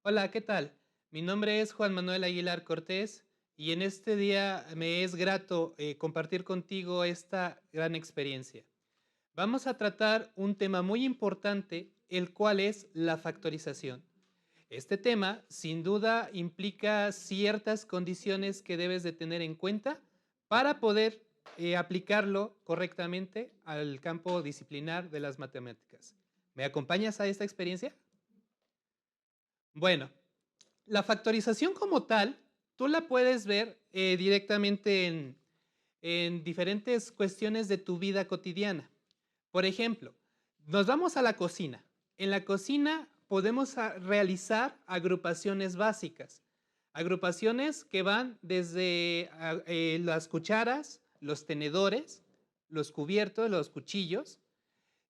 Hola, ¿qué tal? Mi nombre es Juan Manuel Aguilar Cortés y en este día me es grato compartir contigo esta gran experiencia. Vamos a tratar un tema muy importante, el cual es la factorización. Este tema, sin duda, implica ciertas condiciones que debes de tener en cuenta para poder aplicarlo correctamente al campo disciplinar de las matemáticas. ¿Me acompañas a esta experiencia? Bueno, la factorización como tal, tú la puedes ver directamente en diferentes cuestiones de tu vida cotidiana. Por ejemplo, nos vamos a la cocina. En la cocina podemos realizar agrupaciones básicas. Agrupaciones que van desde las cucharas, los tenedores, los cubiertos, los cuchillos.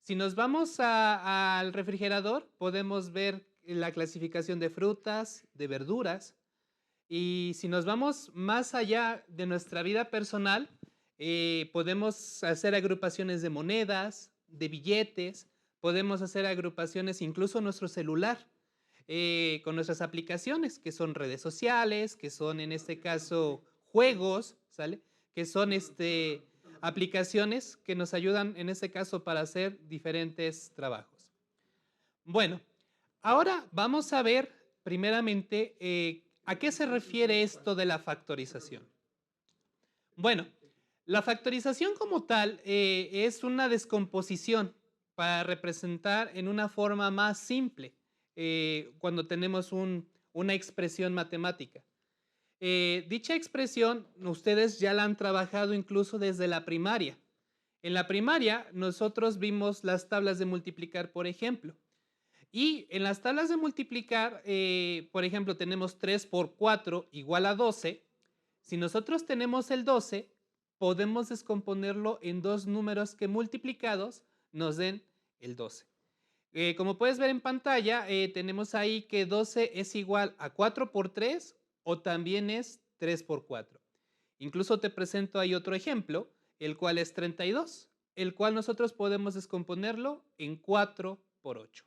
Si nos vamos al refrigerador, podemos ver la clasificación de frutas, de verduras, y si nos vamos más allá de nuestra vida personal, podemos hacer agrupaciones de monedas, de billetes, podemos hacer agrupaciones incluso en nuestro celular, con nuestras aplicaciones, que son redes sociales, que son en este caso juegos, ¿sale? Que son aplicaciones que nos ayudan en este caso para hacer diferentes trabajos. Bueno, ahora vamos a ver primeramente a qué se refiere esto de la factorización. Bueno, la factorización como tal es una descomposición para representar en una forma más simple cuando tenemos una expresión matemática. Dicha expresión ustedes ya la han trabajado incluso desde la primaria. En la primaria nosotros vimos las tablas de multiplicar, por ejemplo. Y en las tablas de multiplicar, por ejemplo, tenemos 3 por 4 igual a 12. Si nosotros tenemos el 12, podemos descomponerlo en dos números que multiplicados nos den el 12. Como puedes ver en pantalla, tenemos ahí que 12 es igual a 4 por 3 o también es 3 por 4. Incluso te presento ahí otro ejemplo, el cual es 32, el cual nosotros podemos descomponerlo en 4 por 8.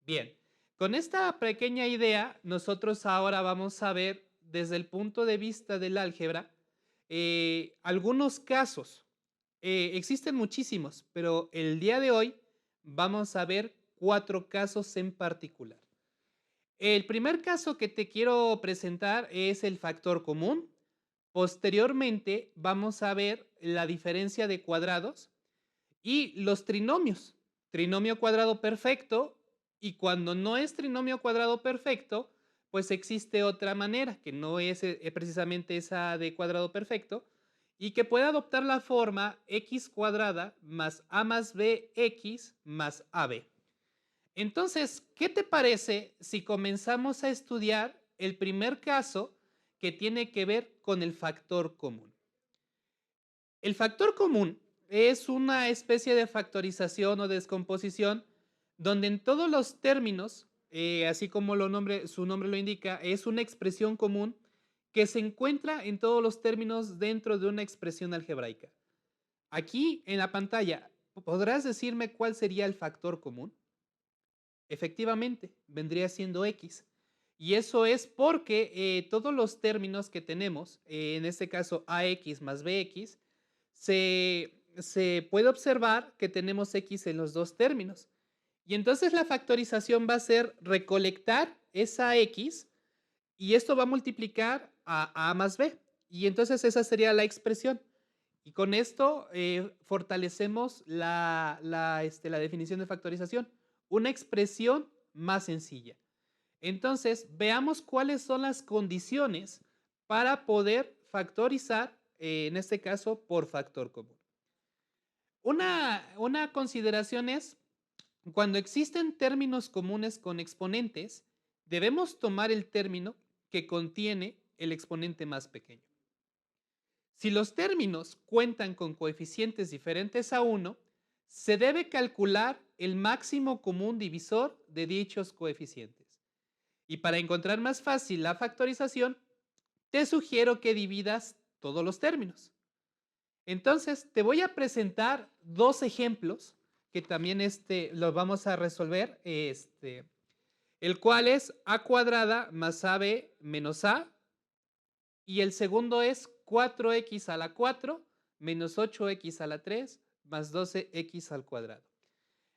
Bien, con esta pequeña idea, nosotros ahora vamos a ver desde el punto de vista del álgebra algunos casos. Existen muchísimos, pero el día de hoy vamos a ver cuatro casos en particular. El primer caso que te quiero presentar es el factor común. Posteriormente vamos a ver la diferencia de cuadrados y los trinomios. Trinomio cuadrado perfecto, y cuando no es trinomio cuadrado perfecto, pues existe otra manera, que no es precisamente esa de cuadrado perfecto, y que puede adoptar la forma x cuadrada más a más b x más ab. Entonces, ¿qué te parece si comenzamos a estudiar el primer caso que tiene que ver con el factor común? El factor común es una especie de factorización o descomposición donde en todos los términos, así como su nombre lo indica, es una expresión común que se encuentra en todos los términos dentro de una expresión algebraica. Aquí en la pantalla, ¿podrás decirme cuál sería el factor común? Efectivamente, vendría siendo x. Y eso es porque todos los términos que tenemos, en este caso ax más bx, se puede observar que tenemos x en los dos términos. Y entonces la factorización va a ser recolectar esa x y esto va a multiplicar a más b. Y entonces esa sería la expresión. Y con esto fortalecemos la definición de factorización. Una expresión más sencilla. Entonces, veamos cuáles son las condiciones para poder factorizar, en este caso, por factor común. Una consideración es, cuando existen términos comunes con exponentes, debemos tomar el término que contiene el exponente más pequeño. Si los términos cuentan con coeficientes diferentes a 1, se debe calcular el máximo común divisor de dichos coeficientes. Y para encontrar más fácil la factorización, te sugiero que dividas todos los términos. Entonces, te voy a presentar dos ejemplos que también los vamos a resolver. el cual es a cuadrada más ab menos a, y el segundo es 4x a la 4 menos 8x a la 3 más 12x al cuadrado.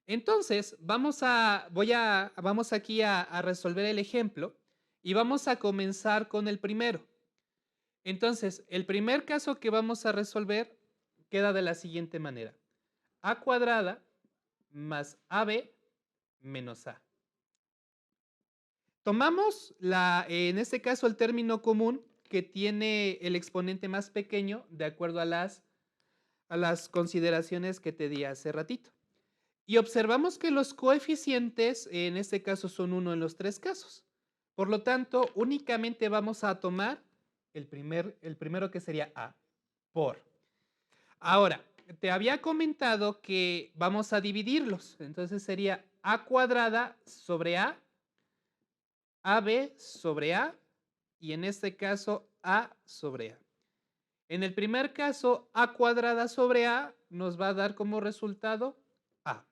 Entonces, vamos aquí a resolver el ejemplo y vamos a comenzar con el primero. Entonces, el primer caso que vamos a resolver queda de la siguiente manera. A cuadrada más ab menos a. Tomamos en este caso el término común que tiene el exponente más pequeño de acuerdo a las consideraciones que te di hace ratito. Y observamos que los coeficientes en este caso son 1 en los tres casos. Por lo tanto, únicamente vamos a tomar el primero que sería a por. Ahora, te había comentado que vamos a dividirlos. Entonces sería a cuadrada sobre a, ab sobre a y en este caso a sobre a. En el primer caso, a cuadrada sobre a nos va a dar como resultado a.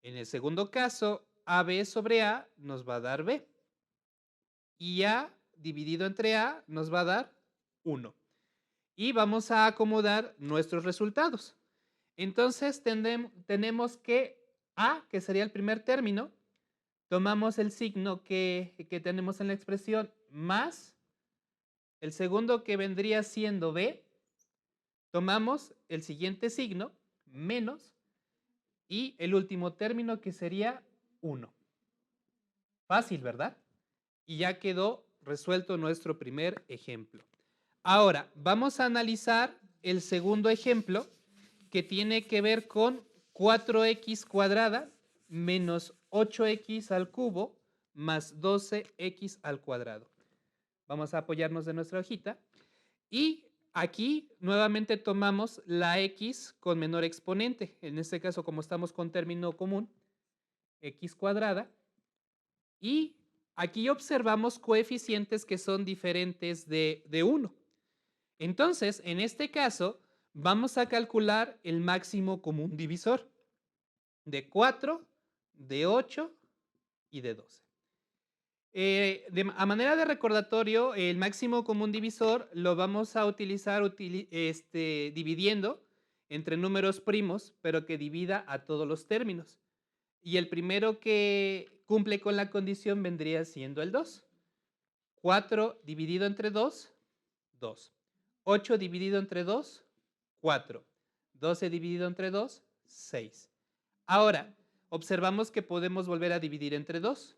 En el segundo caso, ab sobre a nos va a dar b. Y a dividido entre a nos va a dar 1. Y vamos a acomodar nuestros resultados. Entonces tenemos que a, que sería el primer término, tomamos el signo que tenemos en la expresión más el segundo que vendría siendo b, tomamos el siguiente signo, menos, y el último término que sería 1. Fácil, ¿verdad? Y ya quedó resuelto nuestro primer ejemplo. Ahora, vamos a analizar el segundo ejemplo que tiene que ver con 4x cuadrada menos 8x al cubo más 12x al cuadrado. Vamos a apoyarnos de nuestra hojita. Y aquí nuevamente tomamos la x con menor exponente. En este caso, como estamos con término común, x cuadrada. Y aquí observamos coeficientes que son diferentes de 1. Entonces, en este caso, vamos a calcular el máximo común divisor de 4, de 8 y de 12. A manera de recordatorio, el máximo común divisor lo vamos a utilizar dividiendo entre números primos, pero que divida a todos los términos. Y el primero que cumple con la condición vendría siendo el 2. 4 dividido entre 2, 2. 8 dividido entre 2, 4. 12 dividido entre 2, 6. Ahora, observamos que podemos volver a dividir entre 2.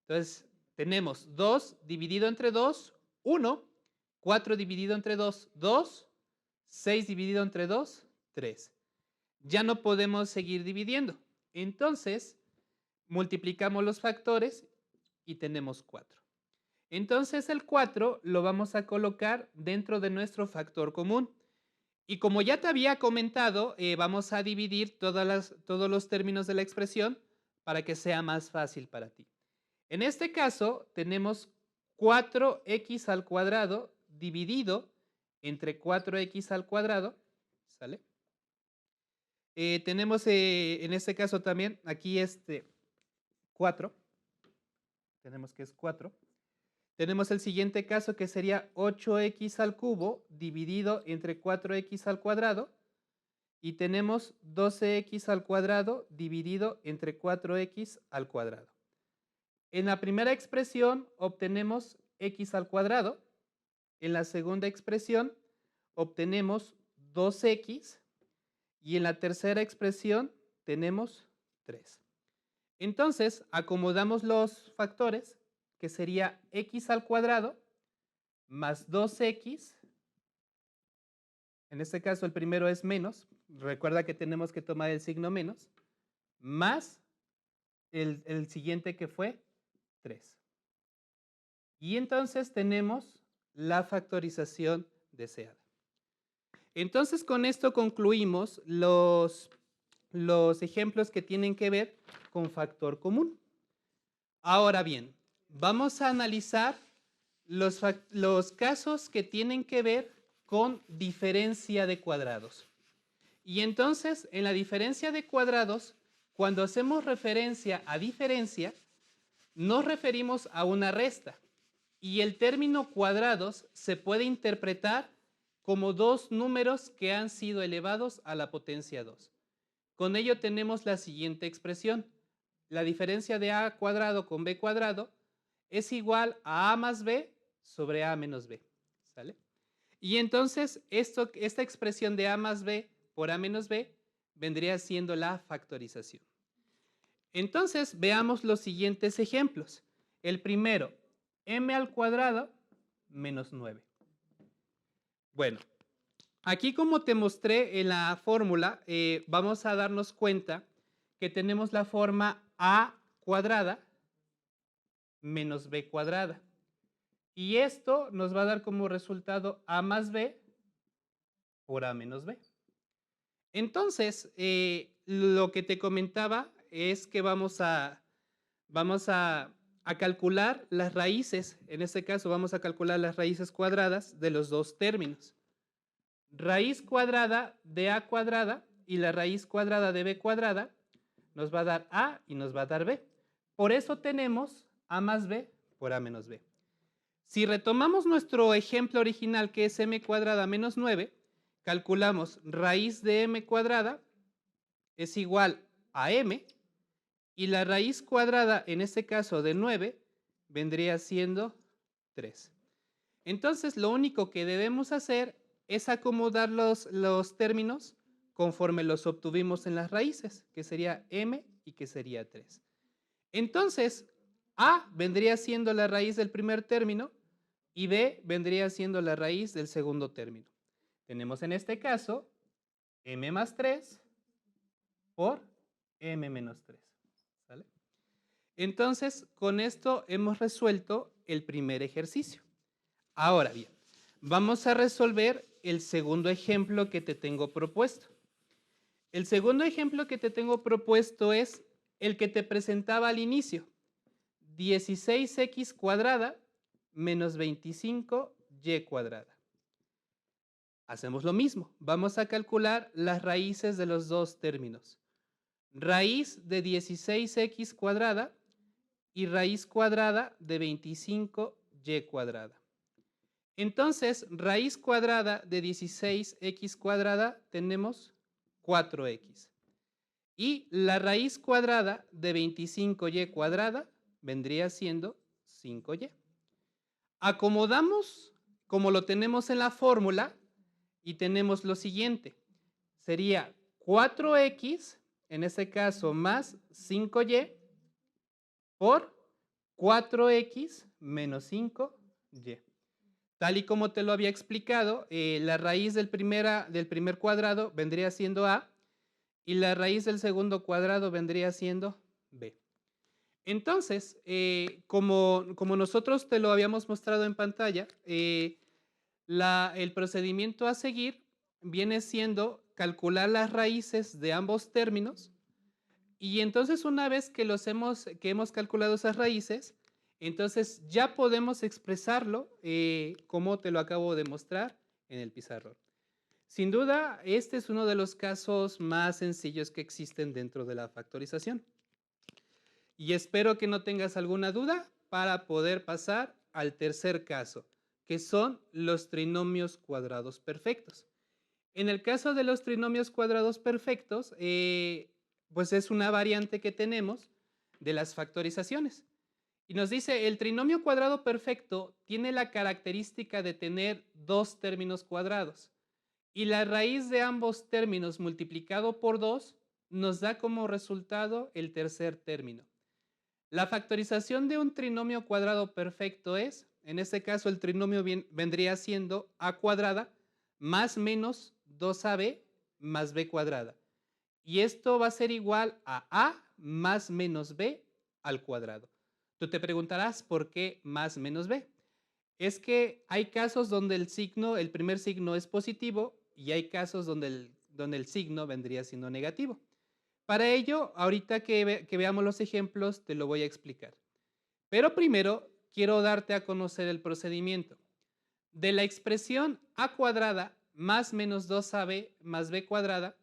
Entonces, tenemos 2 dividido entre 2, 1. 4 dividido entre 2, 2. 6 dividido entre 2, 3. Ya no podemos seguir dividiendo. Entonces, multiplicamos los factores y tenemos 4. Entonces, el 4 lo vamos a colocar dentro de nuestro factor común. Y como ya te había comentado, vamos a dividir todos los términos de la expresión para que sea más fácil para ti. En este caso, tenemos 4x al cuadrado dividido entre 4x al cuadrado, ¿sale? Tenemos en este caso también aquí 4, tenemos que es 4. Tenemos el siguiente caso que sería 8x al cubo dividido entre 4x al cuadrado y tenemos 12x al cuadrado dividido entre 4x al cuadrado. En la primera expresión obtenemos x al cuadrado. En la segunda expresión obtenemos 2x y en la tercera expresión tenemos 3. Entonces, acomodamos los factores, que sería x al cuadrado más 2x. En este caso, el primero es menos. Recuerda que tenemos que tomar el signo menos. Más el siguiente que fue 3. Y entonces tenemos la factorización deseada. Entonces, con esto concluimos los ejemplos que tienen que ver con factor común. Ahora bien, vamos a analizar los casos que tienen que ver con diferencia de cuadrados. Y entonces, en la diferencia de cuadrados, cuando hacemos referencia a diferencia, nos referimos a una resta y el término cuadrados se puede interpretar como dos números que han sido elevados a la potencia 2. Con ello tenemos la siguiente expresión. La diferencia de a cuadrado con b cuadrado es igual a más b sobre a menos b. ¿Sale? Y entonces esta expresión de a más b por a menos b vendría siendo la factorización. Entonces veamos los siguientes ejemplos. El primero, m al cuadrado menos 9. Bueno, aquí como te mostré en la fórmula, vamos a darnos cuenta que tenemos la forma a cuadrada menos b cuadrada. Y esto nos va a dar como resultado a más b por a menos b. Entonces, lo que te comentaba es que vamos a calcular las raíces. En este caso vamos a calcular las raíces cuadradas de los dos términos. Raíz cuadrada de a cuadrada y la raíz cuadrada de b cuadrada nos va a dar a y nos va a dar b. Por eso tenemos a más b por a menos b. Si retomamos nuestro ejemplo original, que es m cuadrada menos 9, calculamos raíz de m cuadrada es igual a m y la raíz cuadrada, en este caso de 9, vendría siendo 3. Entonces, lo único que debemos hacer es acomodar los términos conforme los obtuvimos en las raíces, que sería m y que sería 3. Entonces, a vendría siendo la raíz del primer término y b vendría siendo la raíz del segundo término. Tenemos en este caso m más 3 por m menos 3. ¿Sale? Entonces, con esto hemos resuelto el primer ejercicio. Ahora bien, vamos a resolver el segundo ejemplo que te tengo propuesto. El segundo ejemplo que te tengo propuesto es el que te presentaba al inicio. 16x cuadrada menos 25y cuadrada. Hacemos lo mismo. Vamos a calcular las raíces de los dos términos. Raíz de 16x cuadrada y raíz cuadrada de 25y cuadrada. Entonces, raíz cuadrada de 16x cuadrada tenemos 4x. Y la raíz cuadrada de 25y cuadrada vendría siendo 5y. Acomodamos como lo tenemos en la fórmula y tenemos lo siguiente. Sería 4x, en este caso, más 5y por 4x menos 5y. Tal y como te lo había explicado, la raíz del primer cuadrado vendría siendo a y la raíz del segundo cuadrado vendría siendo b. Entonces, como nosotros te lo habíamos mostrado en pantalla, el procedimiento a seguir viene siendo calcular las raíces de ambos términos y entonces una vez que hemos calculado esas raíces, entonces ya podemos expresarlo como te lo acabo de mostrar en el pizarrón. Sin duda, este es uno de los casos más sencillos que existen dentro de la factorización. Y espero que no tengas alguna duda para poder pasar al tercer caso, que son los trinomios cuadrados perfectos. En el caso de los trinomios cuadrados perfectos, pues es una variante que tenemos de las factorizaciones. Y nos dice, el trinomio cuadrado perfecto tiene la característica de tener dos términos cuadrados. Y la raíz de ambos términos multiplicado por 2 nos da como resultado el tercer término. La factorización de un trinomio cuadrado perfecto es, en este caso el trinomio vendría siendo a cuadrada más menos 2ab más b cuadrada. Y esto va a ser igual a más menos b al cuadrado. Tú te preguntarás por qué más menos b. Es que hay casos donde el primer signo es positivo y hay casos donde el signo vendría siendo negativo. Para ello, ahorita que veamos los ejemplos, te lo voy a explicar. Pero primero, quiero darte a conocer el procedimiento. De la expresión a cuadrada más menos 2ab más b cuadrada,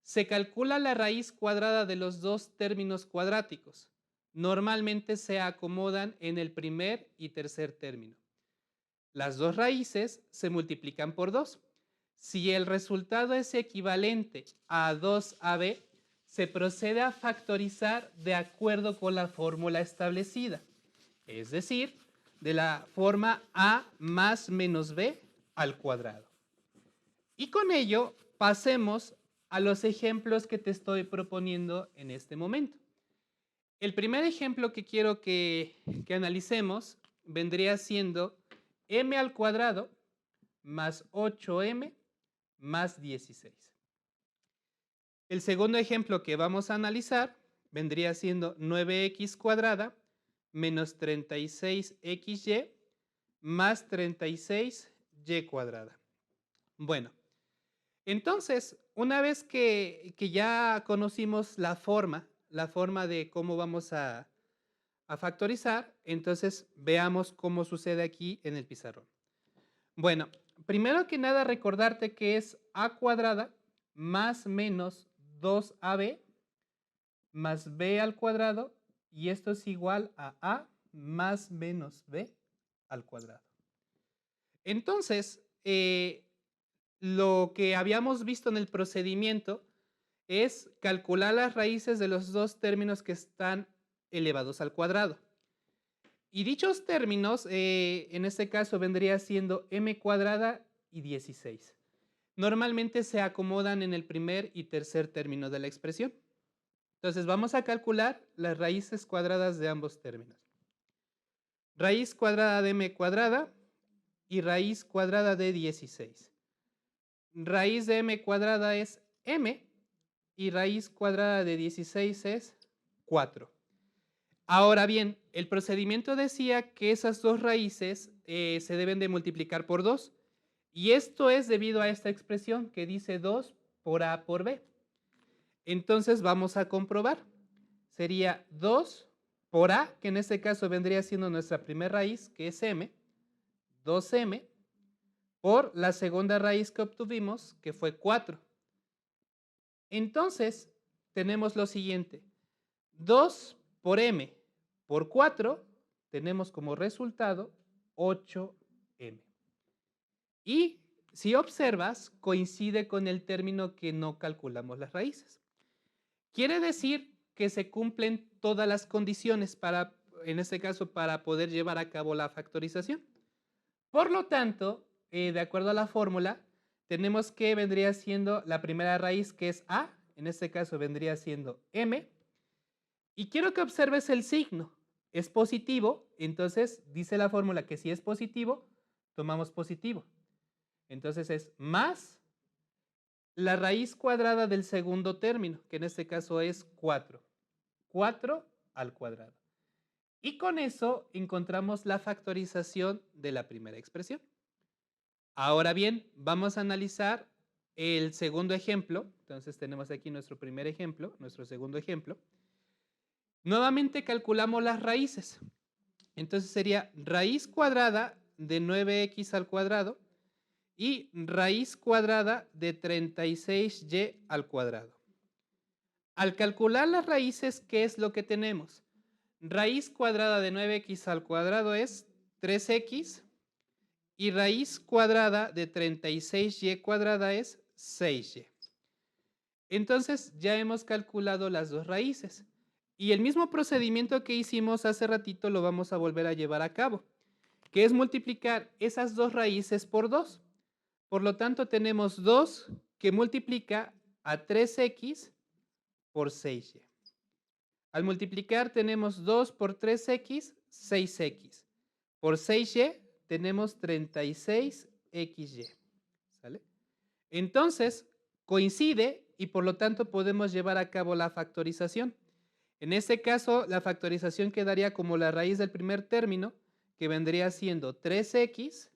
se calcula la raíz cuadrada de los dos términos cuadráticos. normalmente se acomodan en el primer y tercer término. Las dos raíces se multiplican por 2. Si el resultado es equivalente a 2ab, se procede a factorizar de acuerdo con la fórmula establecida, es decir, de la forma a más menos b al cuadrado. Y con ello pasemos a los ejemplos que te estoy proponiendo en este momento. El primer ejemplo que quiero que analicemos vendría siendo m al cuadrado más 8m más 16. El segundo ejemplo que vamos a analizar vendría siendo 9x cuadrada menos 36xy más 36y cuadrada. Bueno, entonces, una vez que ya conocimos la forma de cómo vamos a factorizar, entonces veamos cómo sucede aquí en el pizarrón. Bueno, primero que nada recordarte que es a cuadrada más menos 2ab más b al cuadrado, y esto es igual a más menos b al cuadrado. Entonces, lo que habíamos visto en el procedimiento es calcular las raíces de los dos términos que están elevados al cuadrado. Y dichos términos, en este caso, vendría siendo m cuadrada y 16. Normalmente se acomodan en el primer y tercer término de la expresión. Entonces vamos a calcular las raíces cuadradas de ambos términos. Raíz cuadrada de m cuadrada y raíz cuadrada de 16. Raíz de m cuadrada es m y raíz cuadrada de 16 es 4. Ahora bien, el procedimiento decía que esas dos raíces se deben de multiplicar por 2, y esto es debido a esta expresión que dice 2 por a por b. Entonces vamos a comprobar. Sería 2 por a, que en este caso vendría siendo nuestra primera raíz, que es m, 2m, por la segunda raíz que obtuvimos, que fue 4. Entonces, tenemos lo siguiente. 2 por m por 4, tenemos como resultado 8m. Y si observas, coincide con el término que no calculamos las raíces. Quiere decir que se cumplen todas las condiciones para, en este caso, para poder llevar a cabo la factorización. Por lo tanto, de acuerdo a la fórmula, tenemos que vendría siendo la primera raíz, que es a, en este caso vendría siendo m, y quiero que observes el signo. Es positivo, entonces dice la fórmula que si es positivo, tomamos positivo. Entonces es más la raíz cuadrada del segundo término, que en este caso es 4. 4 al cuadrado. Y con eso encontramos la factorización de la primera expresión. Ahora bien, vamos a analizar el segundo ejemplo. Entonces tenemos aquí nuestro primer ejemplo, nuestro segundo ejemplo. Nuevamente calculamos las raíces. Entonces sería raíz cuadrada de 9x al cuadrado y raíz cuadrada de 36y al cuadrado. Al calcular las raíces, ¿qué es lo que tenemos? Raíz cuadrada de 9x al cuadrado es 3x y raíz cuadrada de 36y cuadrada es 6y. Entonces ya hemos calculado las dos raíces. Y el mismo procedimiento que hicimos hace ratito lo vamos a volver a llevar a cabo, que es multiplicar esas dos raíces por 2. Por lo tanto, tenemos 2 que multiplica a 3x por 6y. Al multiplicar tenemos 2 por 3x, 6x. Por 6y tenemos 36xy. ¿Sale? Entonces, coincide y por lo tanto podemos llevar a cabo la factorización. En este caso, la factorización quedaría como la raíz del primer término, que vendría siendo 3x,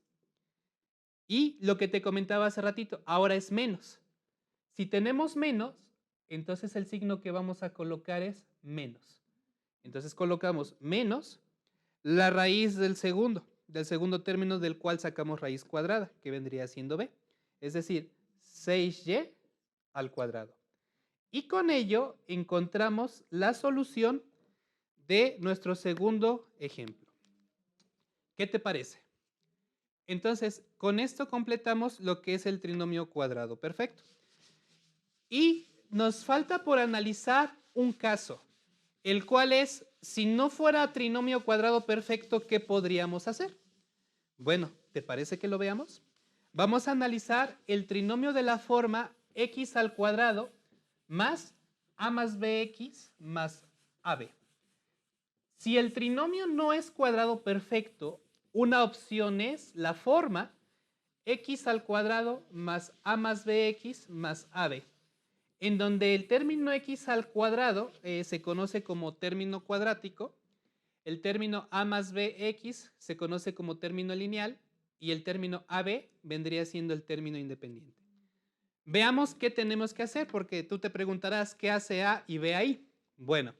y lo que te comentaba hace ratito, ahora es menos. Si tenemos menos, entonces el signo que vamos a colocar es menos. Entonces colocamos menos la raíz del segundo término del cual sacamos raíz cuadrada, que vendría siendo b, es decir, 6y al cuadrado. Y con ello encontramos la solución de nuestro segundo ejemplo. ¿Qué te parece? Entonces, con esto completamos lo que es el trinomio cuadrado perfecto. Y nos falta por analizar un caso, el cual es, si no fuera trinomio cuadrado perfecto, ¿qué podríamos hacer? Bueno, ¿te parece que lo veamos? Vamos a analizar el trinomio de la forma x al cuadrado más a más bx más ab. Si el trinomio no es cuadrado perfecto, una opción es la forma x al cuadrado más a más bx más ab, en donde el término x al cuadrado se conoce como término cuadrático, el término a más bx se conoce como término lineal y el término ab vendría siendo el término independiente. Veamos qué tenemos que hacer, porque tú te preguntarás qué hace a y b ahí. Bueno,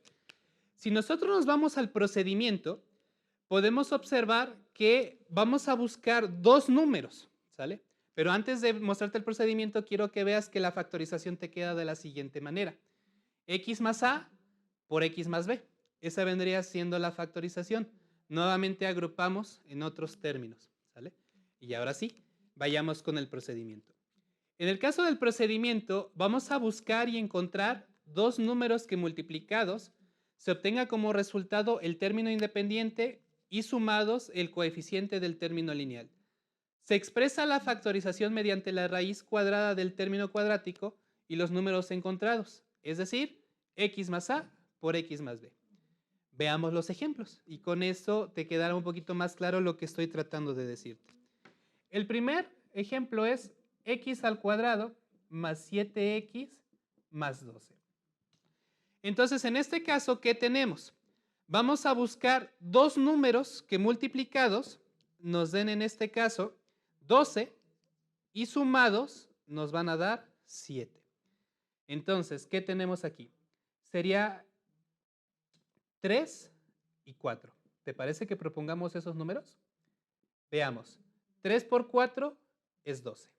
si nosotros nos vamos al procedimiento, podemos observar que vamos a buscar dos números, ¿sale? Pero antes de mostrarte el procedimiento, quiero que veas que la factorización te queda de la siguiente manera. X más a por x más b. Esa vendría siendo la factorización. Nuevamente agrupamos en otros términos, ¿sale? Y ahora sí, vayamos con el procedimiento. En el caso del procedimiento, vamos a buscar y encontrar dos números que multiplicados se obtenga como resultado el término independiente y sumados el coeficiente del término lineal. Se expresa la factorización mediante la raíz cuadrada del término cuadrático y los números encontrados, es decir, x más a por x más b. Veamos los ejemplos y con esto te quedará un poquito más claro lo que estoy tratando de decirte. El primer ejemplo es x al cuadrado más 7x más 12. Entonces, en este caso, ¿qué tenemos? Vamos a buscar dos números que multiplicados nos den en este caso 12 y sumados nos van a dar 7. Entonces, ¿qué tenemos aquí? Sería 3 y 4. ¿Te parece que propongamos esos números? Veamos. 3 por 4 es 12.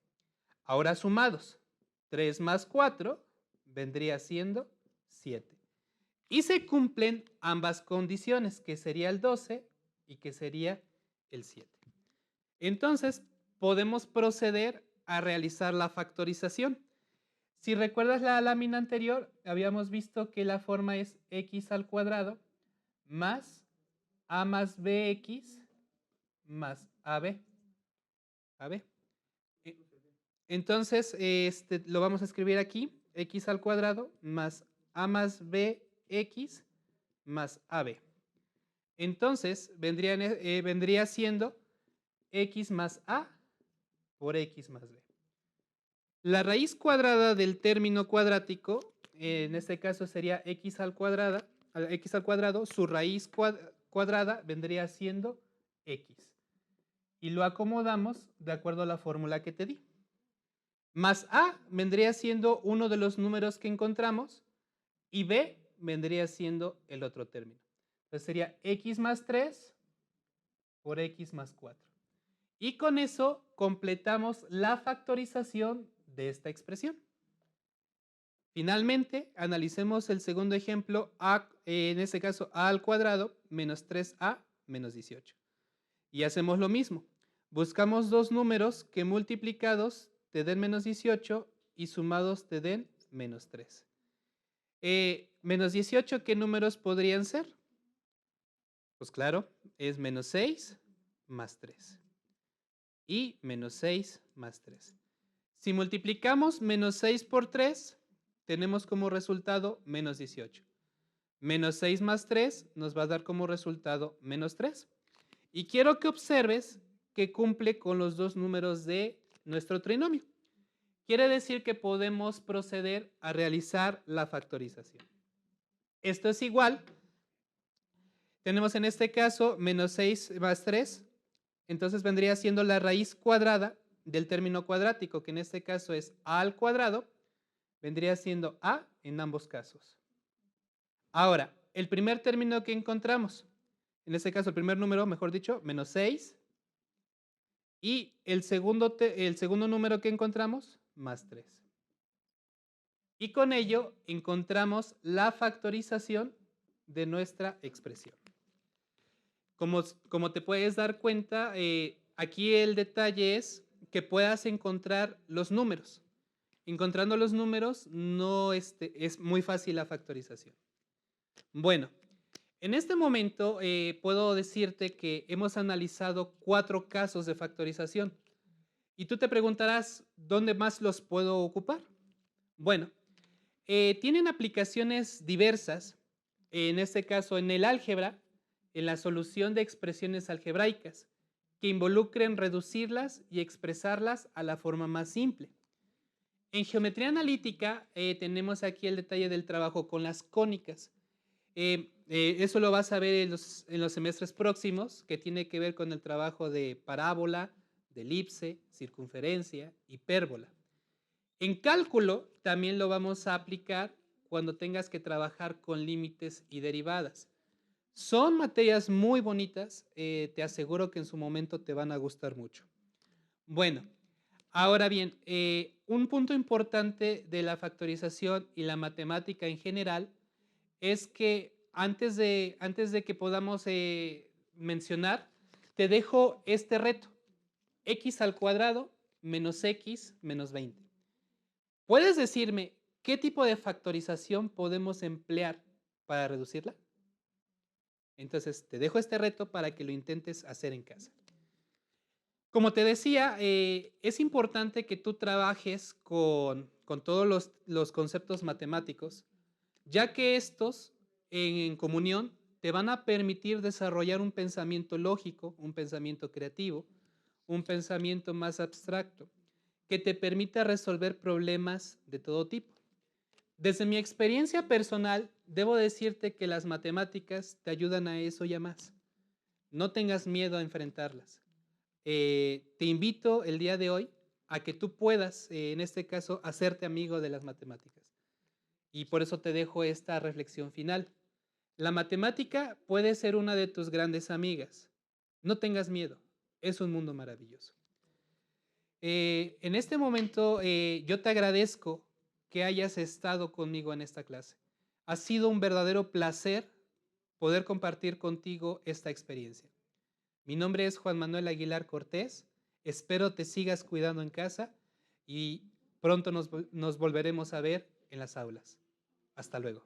Ahora sumados. 3 más 4 vendría siendo 7. Y se cumplen ambas condiciones, que sería el 12 y que sería el 7. Entonces, podemos proceder a realizar la factorización. Si recuerdas la lámina anterior, habíamos visto que la forma es x al cuadrado más a más bx más ab. Entonces, lo vamos a escribir aquí, x al cuadrado más a más bx más ab. Entonces, vendría siendo x más a por x más b. La raíz cuadrada del término cuadrático, en este caso sería x al cuadrado, su raíz cuadrada vendría siendo x. Y lo acomodamos de acuerdo a la fórmula que te di. Más a vendría siendo uno de los números que encontramos y b vendría siendo el otro término. Entonces sería x más 3 por x más 4. Y con eso completamos la factorización de esta expresión. Finalmente, analicemos el segundo ejemplo, en este caso a al cuadrado menos 3a menos 18. Y hacemos lo mismo. Buscamos dos números que multiplicados te den menos 18 y sumados te den menos 3. Menos 18, ¿qué números podrían ser? Pues claro, es menos 6 más 3. Y menos 6 más 3. Si multiplicamos menos 6 por 3, tenemos como resultado menos 18. Menos 6 más 3 nos va a dar como resultado menos 3. Y quiero que observes que cumple con los dos números de nuestro trinomio. Quiere decir que podemos proceder a realizar la factorización. Esto es igual. Tenemos en este caso menos 6 más 3. Entonces vendría siendo la raíz cuadrada del término cuadrático, que en este caso es a al cuadrado. Vendría siendo a en ambos casos. Ahora, el primer término que encontramos, en este caso el primer número, mejor dicho, menos 6. Y el segundo número que encontramos, más 3. Y con ello encontramos la factorización de nuestra expresión. Como te puedes dar cuenta, aquí el detalle es que puedas encontrar los números. Encontrando los números no es muy fácil la factorización. Bueno, en este momento puedo decirte que hemos analizado 4 casos de factorización. Y tú te preguntarás, ¿dónde más los puedo ocupar? Bueno, tienen aplicaciones diversas, en este caso en el álgebra, en la solución de expresiones algebraicas, que involucren reducirlas y expresarlas a la forma más simple. En geometría analítica tenemos aquí el detalle del trabajo con las cónicas. Eso lo vas a ver en los semestres próximos, que tiene que ver con el trabajo de parábola, de elipse, circunferencia, hipérbola. En cálculo también lo vamos a aplicar cuando tengas que trabajar con límites y derivadas. Son materias muy bonitas, te aseguro que en su momento te van a gustar mucho. Bueno, ahora bien, un punto importante de la factorización y la matemática en general es que antes de que podamos mencionar, te dejo este reto. X al cuadrado menos X menos 20. ¿Puedes decirme qué tipo de factorización podemos emplear para reducirla? Entonces, te dejo este reto para que lo intentes hacer en casa. Como te decía, es importante que tú trabajes con todos los conceptos matemáticos, ya que estos, en comunión, te van a permitir desarrollar un pensamiento lógico, un pensamiento creativo, un pensamiento más abstracto, que te permita resolver problemas de todo tipo. Desde mi experiencia personal, debo decirte que las matemáticas te ayudan a eso y a más. No tengas miedo a enfrentarlas. Te invito el día de hoy a que tú puedas, en este caso, hacerte amigo de las matemáticas. Y por eso te dejo esta reflexión final. La matemática puede ser una de tus grandes amigas. No tengas miedo, es un mundo maravilloso. En este momento, yo te agradezco que hayas estado conmigo en esta clase. Ha sido un verdadero placer poder compartir contigo esta experiencia. Mi nombre es Juan Manuel Aguilar Cortés. Espero te sigas cuidando en casa y pronto nos volveremos a ver en las aulas. Hasta luego.